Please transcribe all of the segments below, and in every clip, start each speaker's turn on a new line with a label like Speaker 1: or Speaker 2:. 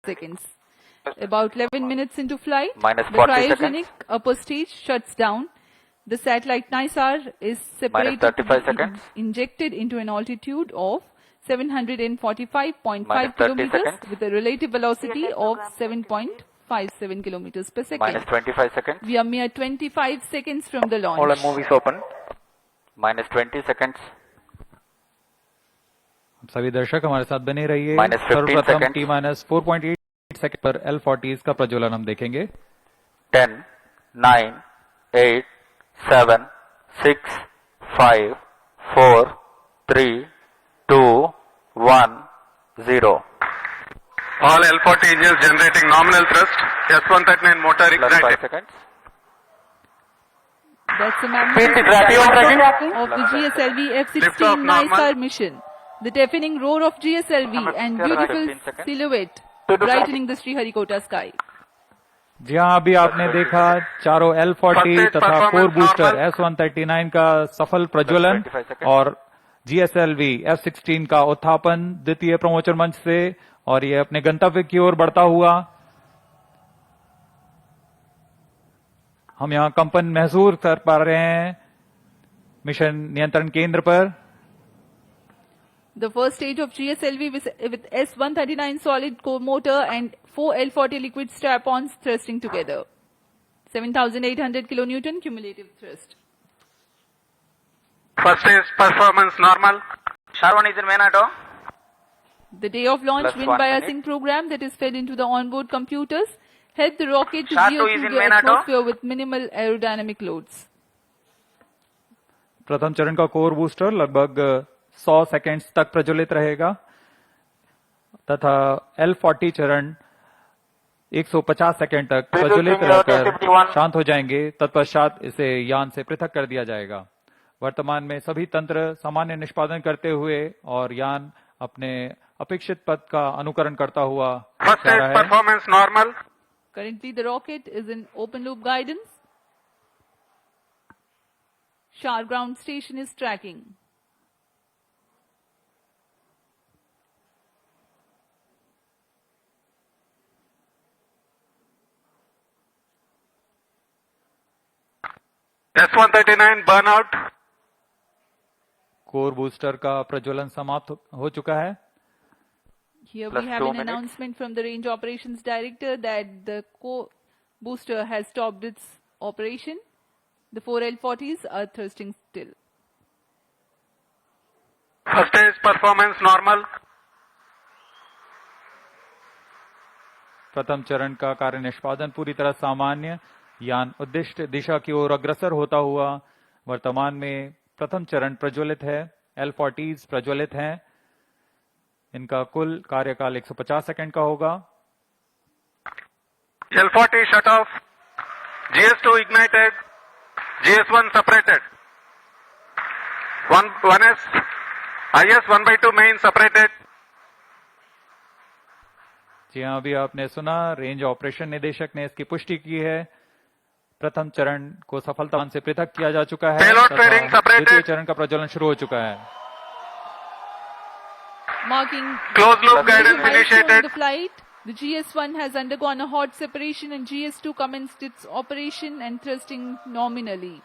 Speaker 1: seconds. About 11 minutes into flight,
Speaker 2: Minus
Speaker 1: the
Speaker 2: 40
Speaker 1: cryogenic
Speaker 2: seconds.
Speaker 1: upper stage shuts down. The satellite NISAR is separated,
Speaker 2: 35 seconds.
Speaker 1: injected into an altitude of 745.5
Speaker 2: Minus 30
Speaker 1: kilometers
Speaker 2: seconds.
Speaker 1: with a relative velocity of 7.57 kilometers per second.
Speaker 2: Minus 25 seconds.
Speaker 1: We are mere 25 seconds from the launch.
Speaker 3: All our movies open.
Speaker 2: Minus 20 seconds.
Speaker 4: सभी दर्शक हमारे साथ बने रहिए।
Speaker 2: Minus 15
Speaker 4: सर्वप्रथम
Speaker 2: seconds.
Speaker 4: T minus 4.8 second पर L40 का प्रज्वलन हम देखेंगे।
Speaker 2: 10, 9, 8, 7, 6, 5, 4, 3, 2, 1, 0.
Speaker 5: All L40 engines generating nominal thrust. S139 motor
Speaker 2: Plus 5
Speaker 5: ignited.
Speaker 2: seconds.
Speaker 1: That's the
Speaker 2: Speed
Speaker 1: magnificent
Speaker 2: tracking.
Speaker 1: tracking of the GSLV
Speaker 5: Lift
Speaker 1: F-16
Speaker 5: off normal.
Speaker 1: NISAR mission. The deafening roar of GSLV and beautiful
Speaker 2: 15 seconds.
Speaker 1: silhouette brightening the Sriharikota sky.
Speaker 4: जी हाँ, अभी आपने देखा चारों L40 तथा core booster S139 का सफल प्रज्वलन
Speaker 2: 25 seconds.
Speaker 4: और GSLV F-16 का उत्थापन द्वितीय प्रमोचन मंच से, और ये अपने गंतव्य की ओर बढ़ता हुआ। हम यहाँ कंपन महसूस कर पा रहे हैं मिशन नियंत्रण केंद्र पर।
Speaker 1: The first stage of GSLV with S139 solid core motor and 4 L40 liquid strap-ons thrusting together. 7,800 kilonewton cumulative thrust.
Speaker 5: First stage performance normal.
Speaker 3: Sharwan is in main auto.
Speaker 1: The day of launch
Speaker 2: Plus
Speaker 1: wind
Speaker 2: 1
Speaker 1: biasing
Speaker 2: minute.
Speaker 1: program that is fed into the onboard computers helped the rocket to
Speaker 3: Shah
Speaker 1: veer
Speaker 3: 2 is
Speaker 1: through
Speaker 3: in
Speaker 1: the
Speaker 3: main auto.
Speaker 1: atmosphere with minimal aerodynamic loads.
Speaker 4: प्रथम चरण का core booster लगभग 100 seconds तक प्रज्वलित रहेगा तथा L40 चरण 150 second तक प्रज्वलित रहकर शांत हो जाएंगे। तत्पश्चात इसे यान से पृथक कर दिया जाएगा। वर्तमान में सभी तंत्र सामान्य निष्पादन करते हुए और यान अपने अपेक्षित पथ का अनुकरण करता हुआ
Speaker 5: First
Speaker 4: जा रहा
Speaker 5: stage
Speaker 4: है।
Speaker 5: performance normal.
Speaker 1: Currently, the rocket is in open loop guidance. Shar ground station is tracking.
Speaker 5: S139 burnout.
Speaker 4: Core booster का प्रज्वलन समाप्त हो चुका है।
Speaker 1: Here
Speaker 2: Plus
Speaker 1: we have
Speaker 2: 2
Speaker 1: an
Speaker 2: minutes.
Speaker 1: announcement from the range operations director that the booster has stopped its operation. The 4 L40s are thrusting still.
Speaker 5: First stage performance normal.
Speaker 4: प्रथम चरण का कार्य निष्पादन पूरी तरह सामान्य। यान उद्दिष्ट दिशा की ओर अग्रसर होता हुआ वर्तमान में प्रथम चरण प्रज्वलित है। L40s प्रज्वलित हैं। इनका कुल कार्यकाल 150 सेकंड का होगा।
Speaker 5: L40 shut off. GS2 ignited. GS1 separated. 1S. IS 1/2 main separated.
Speaker 4: जी हाँ, अभी आपने सुना रेंज ऑपरेशन निदेशक ने इसकी पुष्टि की है। प्रथम चरण को सफलता से पृथक किया जा चुका है
Speaker 5: Payload
Speaker 4: तथा
Speaker 5: fairing separated.
Speaker 4: द्वितीय चरण का प्रज्वलन शुरू हो चुका है।
Speaker 1: Marking
Speaker 5: Closed loop
Speaker 1: the
Speaker 5: guidance
Speaker 1: milestone of
Speaker 5: initiated.
Speaker 1: the flight, the GS1 has undergone a hot separation and GS2 commenced its operation and thrusting nominally.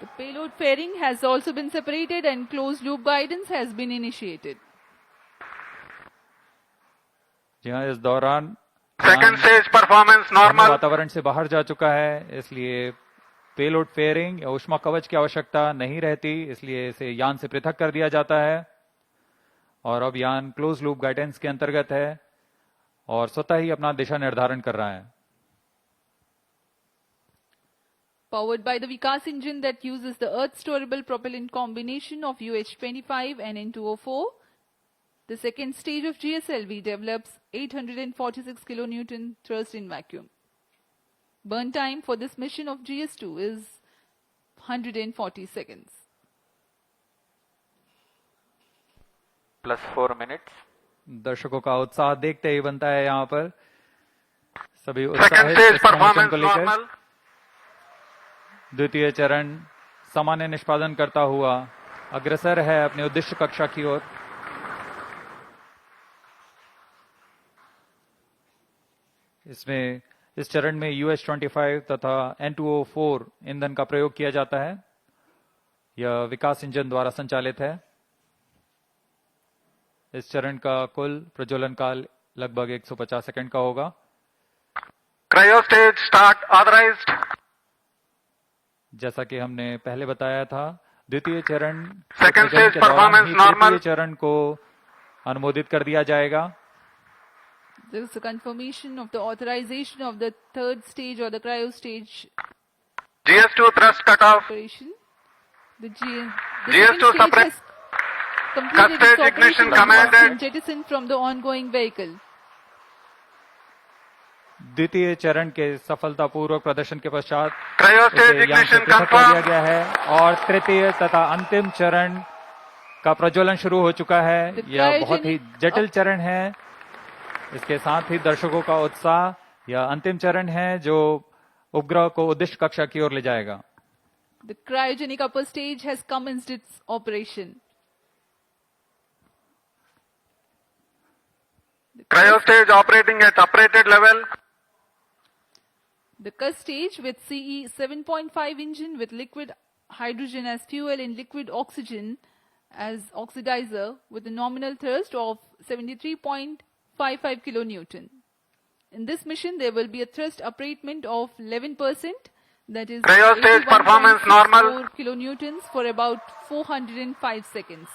Speaker 1: The payload fairing has also been separated and closed loop guidance has been initiated.
Speaker 4: जी हाँ, इस दौरान
Speaker 5: Second stage performance normal.
Speaker 4: वातावरण से बाहर जा चुका है, इसलिए पेलोड फेयरिंग या ऊष्मा कवच की आवश्यकता नहीं रहती, इसलिए इसे यान से पृथक कर दिया जाता है। और अब यान क्लोज लूप गाइडेंस के अंतर्गत है और स्वतः ही अपना दिशा निर्धारण कर रहा है।
Speaker 1: Powered by the Vikas engine that uses the Earth storable propellant combination of UH-25 and N2O4, the second stage of GSLV develops 846 kilonewton thrust in vacuum. Burn time for this mission of GS2 is 140 seconds.
Speaker 2: Plus 4 minutes.
Speaker 4: दर्शकों का उत्साह देखते ही बनता है यहाँ पर। सभी
Speaker 5: Second
Speaker 4: उत्साहित
Speaker 5: stage
Speaker 4: इस प्रमोशन
Speaker 5: performance
Speaker 4: को लेकर।
Speaker 5: normal.
Speaker 4: द्वितीय चरण सामान्य निष्पादन करता हुआ अग्रसर है अपने उद्दिष्ट कक्षा की ओर। इसमें इस चरण में US-25 तथा N2O4 ईंधन का प्रयोग किया जाता है। यह विकास इंजन द्वारा संचालित है। इस चरण का कुल प्रज्वलन काल लगभग 150 सेकंड का होगा।
Speaker 5: Cryo stage start authorized.
Speaker 4: जैसा कि हमने पहले बताया था, द्वितीय चरण
Speaker 5: Second
Speaker 4: प्रज्वलन
Speaker 5: stage
Speaker 4: के दौरान
Speaker 5: performance
Speaker 4: ही
Speaker 5: normal.
Speaker 4: तृतीय चरण को अनुमोदित कर दिया जाएगा।
Speaker 1: There is a confirmation of the authorization of the third stage or the cryo stage
Speaker 5: GS2 thrust cutoff.
Speaker 1: operation. The
Speaker 5: GS2
Speaker 1: second stage
Speaker 5: separate.
Speaker 1: has completed
Speaker 5: Cut
Speaker 1: its
Speaker 5: stage ignition
Speaker 1: operation and was
Speaker 5: commanded.
Speaker 1: jettisoned from the ongoing vehicle.
Speaker 4: द्वितीय चरण के सफलतापूर्वक प्रदर्शन के पश्चात
Speaker 5: Cryo
Speaker 4: इसे
Speaker 5: stage
Speaker 4: यहाँ से
Speaker 5: ignition
Speaker 4: पृथक कर दिया
Speaker 5: confirmed.
Speaker 4: गया है और तृतीय तथा अंतिम चरण का प्रज्वलन शुरू हो चुका है।
Speaker 1: The
Speaker 4: यह बहुत ही
Speaker 1: cryogenic
Speaker 4: जटिल चरण है। इसके साथ ही दर्शकों का उत्साह, यह अंतिम चरण है जो उपग्रह को उद्दिष्ट कक्षा की ओर ले जाएगा।
Speaker 1: The cryogenic upper stage has commenced its operation.
Speaker 5: Cryo stage operating at operated level.
Speaker 1: The Cus stage with CE 7.5 engine with liquid hydrogen as fuel and liquid oxygen as oxidizer with a nominal thrust of 73.55 kilonewton. In this mission, there will be a thrust upratement of 11%, that is
Speaker 5: Cryo stage performance normal.
Speaker 1: 81.64 kilonewtons for about 405 seconds.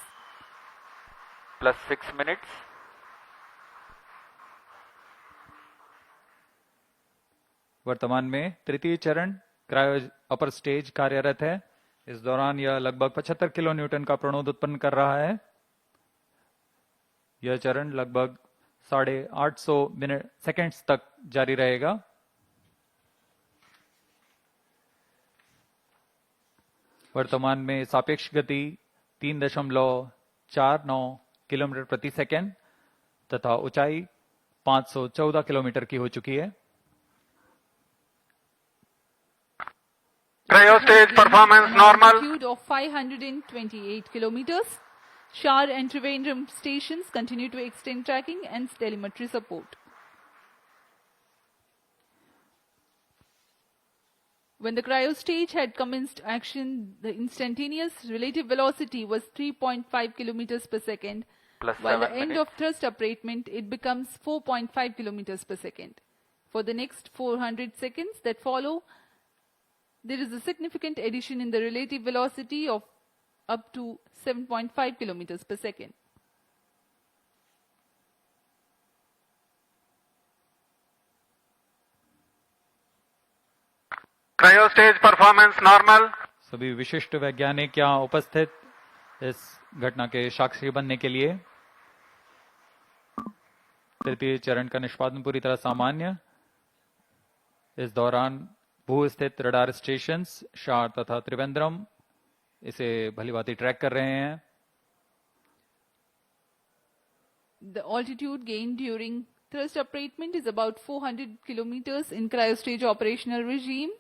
Speaker 2: plus 6 minutes.
Speaker 4: वर्तमान में तृतीय चरण cryo upper stage कार्यरत है। इस दौरान यह लगभग 75 किलो न्यूटन का प्रणोद उत्पन्न कर रहा है। यह चरण लगभग 850 सेकेंड्स तक जारी रहेगा। वर्तमान में सापेक्ष गति 3.49 किलोमीटर प्रति सेकेंड तथा ऊंचाई 514 किलोमीटर की हो चुकी है।
Speaker 5: Cryo stage performance normal.
Speaker 1: Altitude of 528 kilometers. Shar and Trivandrum stations continue to extend tracking and telemetry support. When the cryo stage had commenced action, the instantaneous relative velocity was 3.5 kilometers per second.
Speaker 2: Plus
Speaker 1: While the
Speaker 2: 7
Speaker 1: end
Speaker 2: minutes.
Speaker 1: of thrust upratement, it becomes 4.5 kilometers per second. For the next 400 seconds that follow, there is a significant addition in the relative velocity of up to 7.5 kilometers per second.
Speaker 5: Cryo stage performance normal.
Speaker 4: सभी विशिष्ट वैज्ञानिक यहाँ उपस्थित इस घटना के साक्षी बनने के लिए। तृतीय चरण का निष्पादन पूरी तरह सामान्य। इस दौरान भू स्थित रडार स्टेशन शार तथा त्रिवेंद्रम इसे भलीभांति ट्रैक कर रहे हैं।
Speaker 1: The altitude gained during thrust upratement is about 400 kilometers in cryostage operational regime.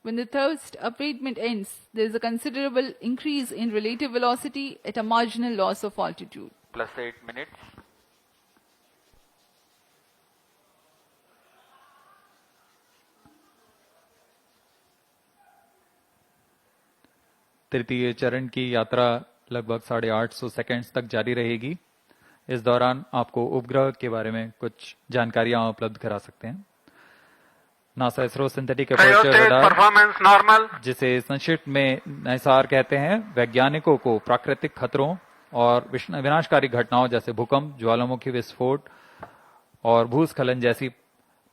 Speaker 1: When the thrust upratement ends, there is a considerable increase in relative velocity at a marginal loss of altitude.
Speaker 2: Plus 8 minutes.
Speaker 4: तृतीय चरण की यात्रा लगभग 850 seconds तक जारी रहेगी। इस दौरान आपको उपग्रह के बारे में कुछ जानकारियां उपलब्ध करा सकते हैं। NASA ISRO synthetic
Speaker 5: Cryo
Speaker 4: aperture
Speaker 5: stage
Speaker 4: radar,
Speaker 5: performance normal.
Speaker 4: जिसे संक्षिप्त में NISAR कहते हैं, वैज्ञानिकों को प्राकृतिक खतरों और विनाशकारी घटनाओं जैसे भूकंप, ज्वालामुखी विस्फोट और भूस्खलन जैसी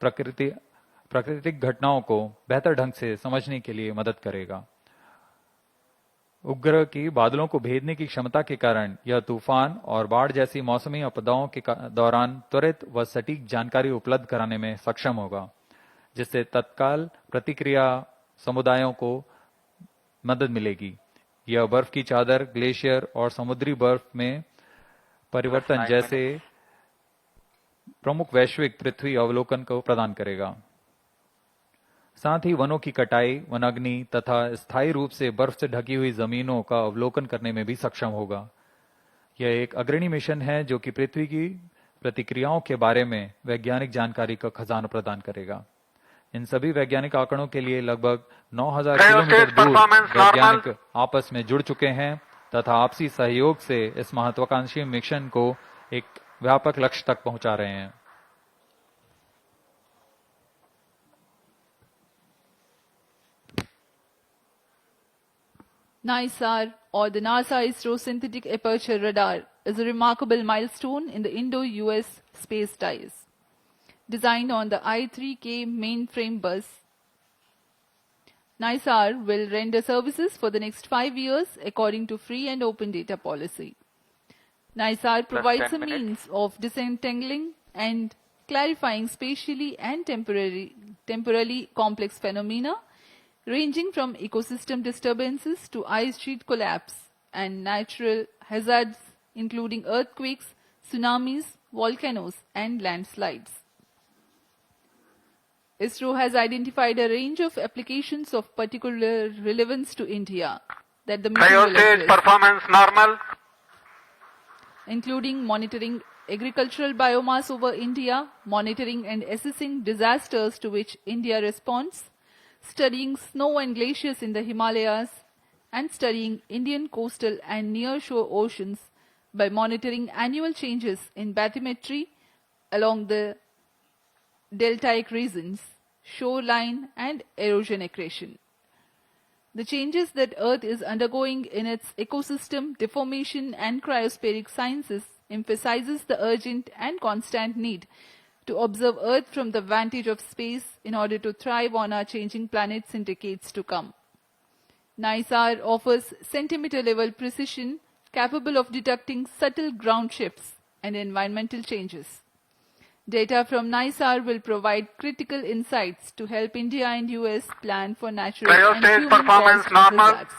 Speaker 4: प्राकृतिक घटनाओं को बेहतर ढंग से समझने के लिए मदद करेगा। उपग्रह की बादलों को भेदने की क्षमता के कारण यह तूफान और बाढ़ जैसी मौसमी आपदाओं के दौरान त्वरित व सटीक जानकारी उपलब्ध कराने में सक्षम होगा, जिससे तत्काल प्रतिक्रिया समुदायों को मदद मिलेगी। यह बर्फ की चादर, ग्लेशियर और समुद्री बर्फ में परिवर्तन
Speaker 2: 9
Speaker 4: जैसे प्रमुख वैश्विक पृथ्वी अवलोकन को प्रदान करेगा। साथ ही वनों की कटाई, वनाग्नि तथा स्थायी रूप से बर्फ से ढकी हुई जमीनों का अवलोकन करने में भी सक्षम होगा। यह एक अग्रणी मिशन है जो कि पृथ्वी की प्रतिक्रियाओं के बारे में वैज्ञानिक जानकारी का खजाना प्रदान करेगा। इन सभी वैज्ञानिक आंकड़ों के लिए लगभग 9000 किलोमीटर दूर वैज्ञानिक आपस में जुड़ चुके हैं तथा आपसी सहयोग से इस महत्वाकांक्षी मिशन को एक व्यापक लक्ष्य तक पहुंचा रहे हैं।
Speaker 1: NISAR, or the NASA ISRO Synthetic Aperture Radar, is a remarkable milestone in the Indo-US space ties. Designed on the I-3K mainframe bus, NISAR will render services for the next 5 years according to free and open data policy. NISAR provides
Speaker 2: 10
Speaker 1: a
Speaker 2: minutes.
Speaker 1: means of disentangling and clarifying spatially and temporally complex phenomena ranging from ecosystem disturbances to ice sheet collapse and natural hazards including earthquakes, tsunamis, volcanoes, and landslides. ISRO has identified a range of applications of particular relevance to India that the mission will
Speaker 5: Cryostage
Speaker 1: address,
Speaker 5: performance normal.
Speaker 1: including monitoring agricultural biomass over India, monitoring and assessing disasters to which India responds, studying snow and glaciers in the Himalayas, and studying Indian coastal and near-shore oceans by monitoring annual changes in bathymetry along the deltaic regions, shoreline, and erosion accretion. The changes that Earth is undergoing in its ecosystem, deformation, and cryospheric sciences emphasizes the urgent and constant need to observe Earth from the vantage of space in order to thrive on our changing planets in decades to come. NISAR offers centimeter-level precision capable of detecting subtle ground shifts and environmental changes. Data from NISAR will provide critical insights to help India and US plan for natural and
Speaker 5: Cryostage
Speaker 1: human
Speaker 5: performance
Speaker 1: caused
Speaker 5: normal.
Speaker 1: hazards.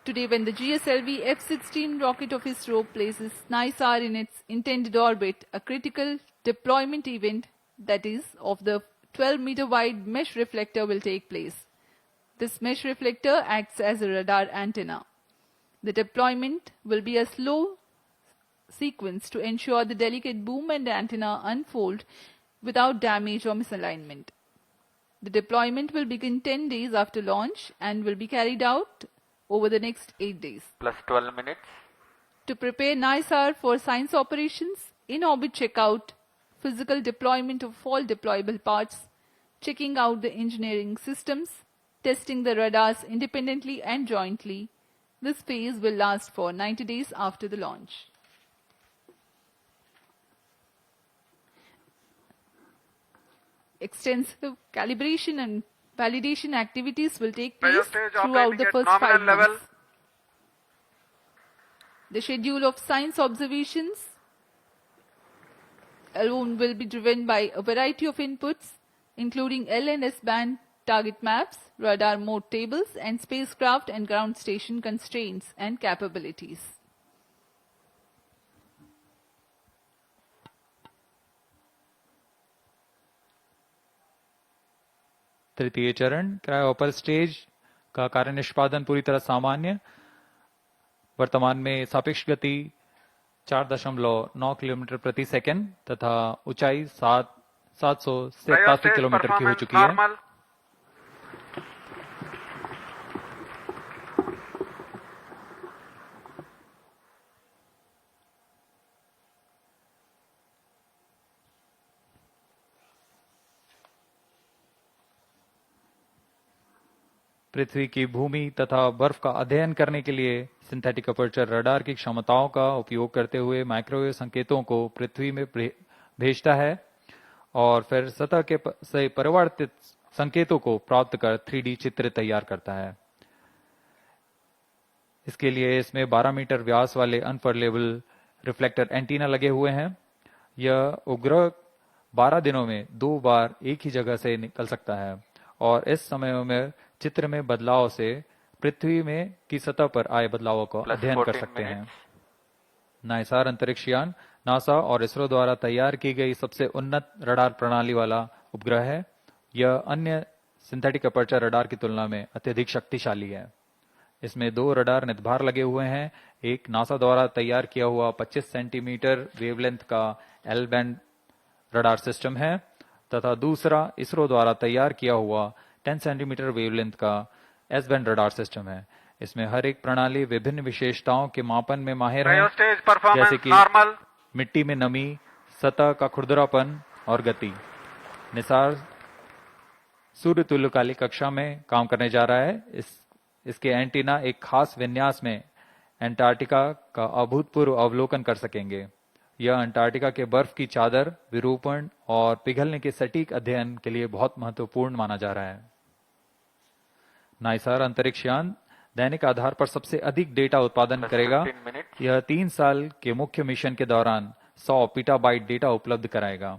Speaker 1: Today, when the GSLV F-16 rocket of ISRO places NISAR in its intended orbit, a critical deployment event, that is, of the 12-meter wide mesh reflector will take place. This mesh reflector acts as a radar antenna. The deployment will be a slow sequence to ensure the delicate boom and antenna unfold without damage or misalignment. The deployment will begin 10 days after launch and will be carried out over the next 8 days.
Speaker 2: Plus 12 minutes.
Speaker 1: To prepare NISAR for science operations, in-orbit checkout, physical deployment of all deployable parts, checking out the engineering systems, testing the radars independently and jointly. This phase will last for 90 days after the launch. Extensive calibration and validation activities will take place
Speaker 5: Cryostage
Speaker 1: throughout
Speaker 5: operating
Speaker 1: the
Speaker 5: at
Speaker 1: first
Speaker 5: nominal
Speaker 1: 5
Speaker 5: level.
Speaker 1: months. The schedule of science observations alone will be driven by a variety of inputs, including L and S band target maps, radar mode tables, and spacecraft and ground station constraints and capabilities.
Speaker 4: तृतीय चरण क्रायोपर stage का कार्य निष्पादन पूरी तरह सामान्य। वर्तमान में सापेक्ष गति 4.9 किलोमीटर प्रति सेकंड तथा ऊंचाई 787 किलोमीटर की हो चुकी है।
Speaker 5: normal.
Speaker 4: पृथ्वी की भूमि तथा बर्फ का अध्ययन करने के लिए सिंथेटिक अपर्चर रडार की क्षमताओं का उपयोग करते हुए माइक्रोवेव संकेतों को पृथ्वी में भेजता है और फिर सतह के से परिवर्तित संकेतों को प्राप्त कर 3D चित्र तैयार करता है। इसके लिए इसमें 12 मीटर व्यास वाले अनफरलेबल रिफ्लेक्टर एंटीना लगे हुए हैं। यह उपग्रह 12 दिनों में 2 बार एक ही जगह से निकल सकता है और इस समय में चित्र में बदलाव से पृथ्वी में की सतह पर आए बदलावों को
Speaker 2: Plus
Speaker 4: अध्ययन कर
Speaker 2: 14
Speaker 4: सकते हैं।
Speaker 2: minutes.
Speaker 4: नाइसार अंतरिक्ष यान नासा और इसरो द्वारा तैयार की गई सबसे उन्नत रडार प्रणाली वाला उपग्रह है। यह अन्य सिंथेटिक अपर्चर रडार की तुलना में अत्यधिक शक्तिशाली है। इसमें 2 रडार नितभार लगे हुए हैं। एक नासा द्वारा तैयार किया हुआ 25 सेंटीमीटर वेवलेंथ का एल बैंड रडार सिस्टम है तथा दूसरा इसरो द्वारा तैयार किया हुआ 10 सेंटीमीटर वेवलेंथ का एस बैंड रडार सिस्टम है। इसमें हर एक प्रणाली विभिन्न विशेषताओं के मापन में माहिर है,
Speaker 5: Stage
Speaker 4: जैसे
Speaker 5: performance
Speaker 4: कि
Speaker 5: normal.
Speaker 4: मिट्टी में नमी, सतह का खुरदरापन और गति। निसार सूर्य तुल्यकालिक कक्षा में काम करने जा रहा है। इसके एंटीना एक खास विन्यास में अंटार्कटिका का अभूतपूर्व अवलोकन कर सकेंगे। यह अंटार्कटिका के बर्फ की चादर, विरूपण और पिघलने के सटीक अध्ययन के लिए बहुत महत्वपूर्ण माना जा रहा है। नाइसार अंतरिक्ष यान दैनिक आधार पर सबसे अधिक डेटा उत्पादन करेगा।
Speaker 2: 15 minutes.
Speaker 4: यह 3 साल के मुख्य मिशन के दौरान 100 पीटाबाइट डेटा उपलब्ध कराएगा,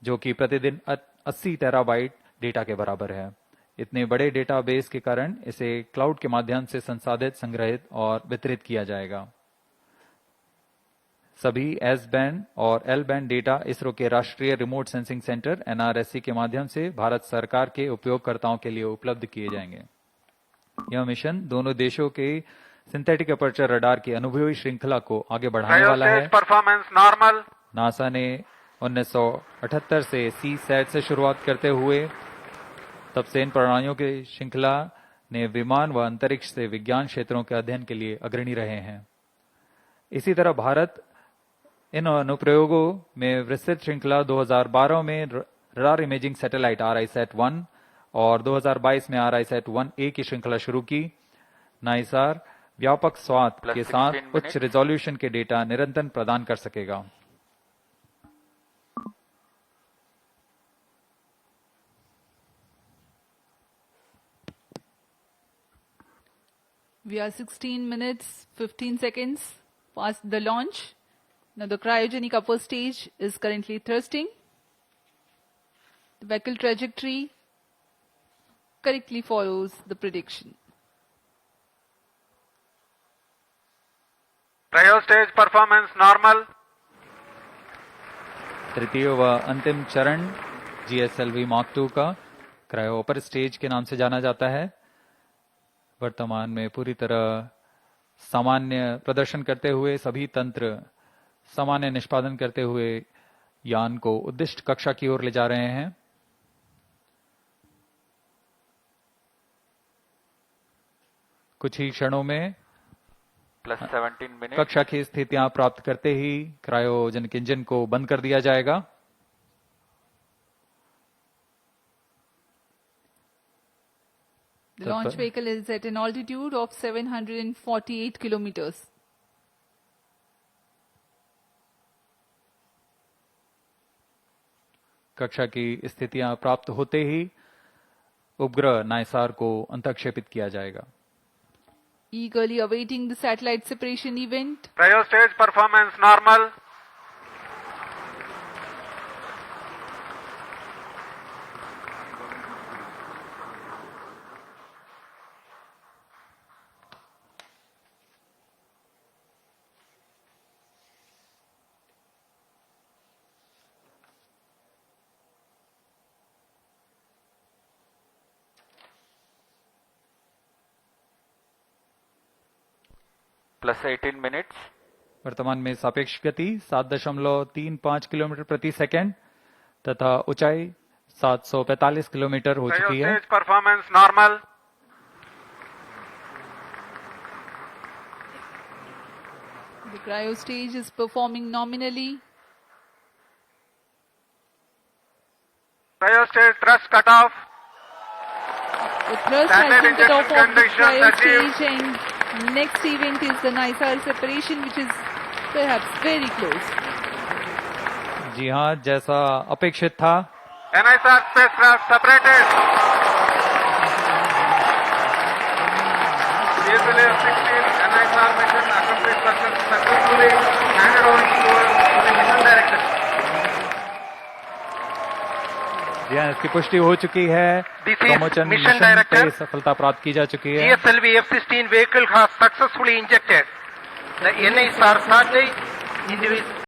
Speaker 4: जो कि प्रतिदिन 80 टेराबाइट डेटा के बराबर है। इतने बड़े डेटाबेस के कारण इसे क्लाउड के माध्यम से संसाधित, संग्रहित और वितरित किया जाएगा। सभी एस बैंड और एल बैंड डेटा इसरो के राष्ट्रीय रिमोट सेंसिंग सेंटर एनआरएससी के माध्यम से भारत सरकार के उपयोगकर्ताओं के लिए उपलब्ध किए जाएंगे। यह मिशन दोनों देशों के सिंथेटिक अपर्चर रडार की अनुभवी श्रृंखला को आगे बढ़ाने वाला है।
Speaker 5: Stage performance normal.
Speaker 4: नासा ने 1978 से सी सैट से शुरुआत करते हुए तब से इन प्रणालियों की श्रृंखला ने विमान व अंतरिक्ष से विज्ञान क्षेत्रों के अध्ययन के लिए अग्रणी रहे हैं। इसी तरह भारत इन अनुप्रयोगों में विस्तृत श्रृंखला 2012 में रडार इमेजिंग सैटेलाइट RISAT-1 और 2022 में RISAT-1A की श्रृंखला शुरू की। नाइसार व्यापक स्वाद
Speaker 2: Plus
Speaker 4: के साथ
Speaker 2: 16
Speaker 4: उच्च
Speaker 2: minutes.
Speaker 4: रिजोल्यूशन के डेटा निरंतर प्रदान कर सकेगा।
Speaker 1: We are 16 minutes 15 seconds past the launch. Now the cryogenic upper stage is currently thrusting. The vehicle trajectory correctly follows the prediction.
Speaker 5: Cryo stage performance normal.
Speaker 4: तृतीय व अंतिम चरण GSLV Mark II का क्रायो अपर स्टेज के नाम से जाना जाता है। वर्तमान में पूरी तरह सामान्य प्रदर्शन करते हुए, सभी तंत्र सामान्य निष्पादन करते हुए यान को उद्दिष्ट कक्षा की ओर ले जा रहे हैं। कुछ ही क्षणों में
Speaker 2: Plus 17 minutes.
Speaker 4: कक्षा की स्थितियां प्राप्त करते ही क्रायोजेनिक इंजन को बंद कर दिया जाएगा।
Speaker 1: The launch vehicle is at an altitude of 748 kilometers.
Speaker 4: कक्षा की स्थितियां प्राप्त होते ही उपग्रह नाइसार को अंतःक्षेपित किया जाएगा।
Speaker 1: Eagerly awaiting the satellite separation event.
Speaker 5: Cryo stage performance normal.
Speaker 2: Plus 18 minutes.
Speaker 4: वर्तमान में सापेक्ष गति 7.35 किलोमीटर प्रति सेकंड तथा ऊंचाई 745 किलोमीटर हो
Speaker 5: Cryo
Speaker 4: चुकी है।
Speaker 5: stage performance normal.
Speaker 1: The cryo stage is performing nominally.
Speaker 5: Cryo stage thrust cutoff.
Speaker 1: The thrust
Speaker 5: Standard
Speaker 1: has been cut off
Speaker 5: injection
Speaker 1: of the
Speaker 5: conditions
Speaker 1: cryo
Speaker 5: achieved.
Speaker 1: stage, and next event is the NISAR separation, which is perhaps very close.
Speaker 4: जी हाँ, जैसा अपेक्षित था,
Speaker 5: NISR spacecraft separated. GSLV F-16 NISR mission accomplished successfully handed over to the mission director.
Speaker 4: जी हाँ, इसकी पुष्टि हो चुकी है।
Speaker 5: This is
Speaker 4: प्रमोचन
Speaker 5: mission
Speaker 4: mission
Speaker 5: director.
Speaker 4: पे सफलता प्राप्त की जा चुकी है।
Speaker 5: GSLV F-16 vehicle has successfully injected the NISR satellite into its